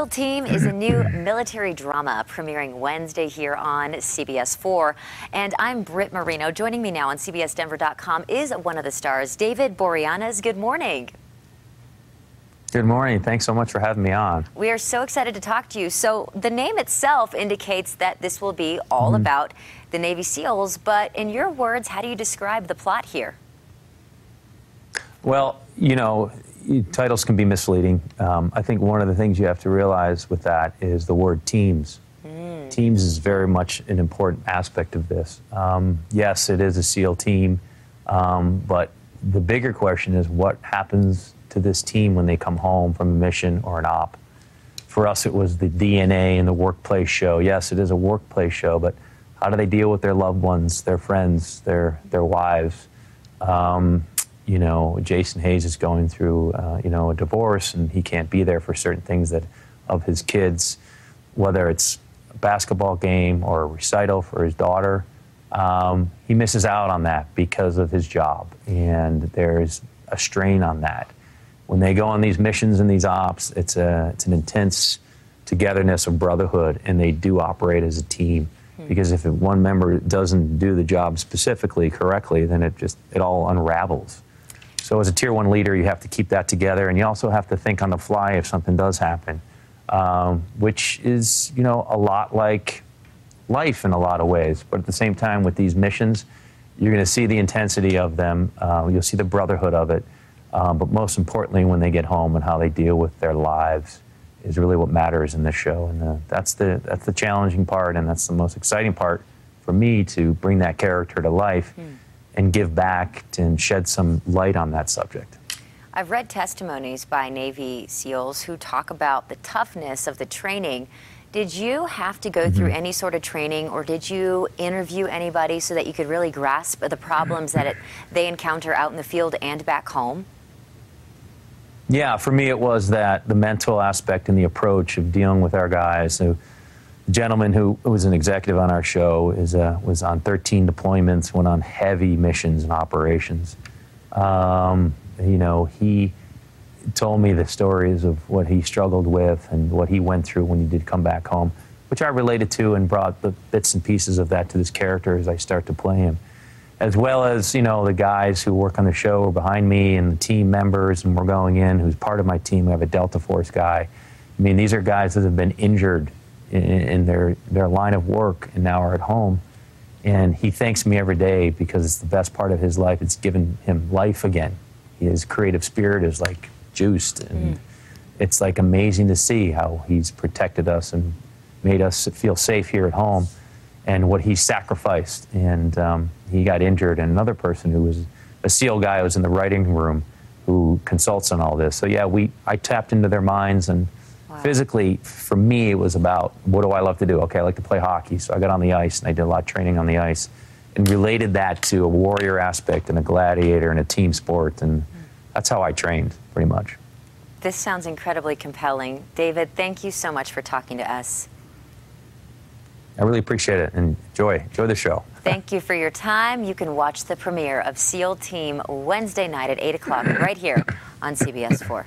SEAL Team is a new military drama premiering Wednesday here on CBS 4. And I'm Britt Marino. Joining me now on CBSDenver.com is one of the stars, David Boreanaz. Good morning. Good morning. Thanks so much for having me on. We are so excited to talk to you. So the name itself indicates that this will be all about the Navy SEALs. But in your words, how do you describe the plot here? Well, you know, titles can be misleading. I think one of the things you have to realize with that is the word teams. Teams is very much an important aspect of this. Yes, it is a SEAL team, but the bigger question is what happens to this team when they come home from a mission or an op. For us, it was the DNA and the workplace show. Yes, it is a workplace show, but how do they deal with their loved ones, their friends, their wives? You know, Jason Hayes is going through, you know, a divorce, and he can't be there for certain things that of his kids, whether it's a basketball game or a recital for his daughter. He misses out on that because of his job, and there's a strain on that. When they go on these missions and these ops, it's an intense togetherness of brotherhood, and they do operate as a team. Because if one member doesn't do the job specifically correctly, then it all unravels. So as a Tier 1 leader, you have to keep that together, and you also have to think on the fly if something does happen, which is, you know, a lot like life in a lot of ways. But at the same time, with these missions, you're going to see the intensity of them. You'll see the brotherhood of it. But most importantly, when they get home and how they deal with their lives is really what matters in this show. And that's the challenging part, and that's the most exciting part for me, to bring that character to life and give back and shed some light on that subject. I've read testimonies by Navy SEALs who talk about the toughness of the training. Did you have to go through any sort of training, or did you interview anybody so that you could really grasp the problems that they encounter out in the field and back home? Yeah, for me it was that the mental aspect and the approach of dealing with our guys. So, the gentleman who was an executive on our show was on 13 deployments, went on heavy missions and operations. You know, he told me the stories of what he struggled with and what he went through when he did come back home, which I related to and brought the bits and pieces of that to this character as I start to play him. As well as, you know, the guys who work on the show are behind me, and the team members, and we're going in, who's part of my team. We have a Delta Force guy. I mean, these are guys that have been injured in their line of work and now are at home. And he thanks me every day because it's the best part of his life. It's given him life again. His creative spirit is like juiced. And it's like amazing to see how he's protected us and made us feel safe here at home, and what he sacrificed. And he got injured, and another person who was a SEAL guy who was in the writing room who consults on all this. So yeah, I tapped into their minds, and physically, for me, it was about, what do I love to do? Okay, I like to play hockey, so I got on the ice, and I did a lot of training on the ice, and related that to a warrior aspect and a gladiator and a team sport, and that's how I trained, pretty much. This sounds incredibly compelling. David, thank you so much for talking to us. I really appreciate it, and enjoy the show. Thank you for your time. You can watch the premiere of SEAL Team Wednesday night at 8 o'clock right here on CBS 4.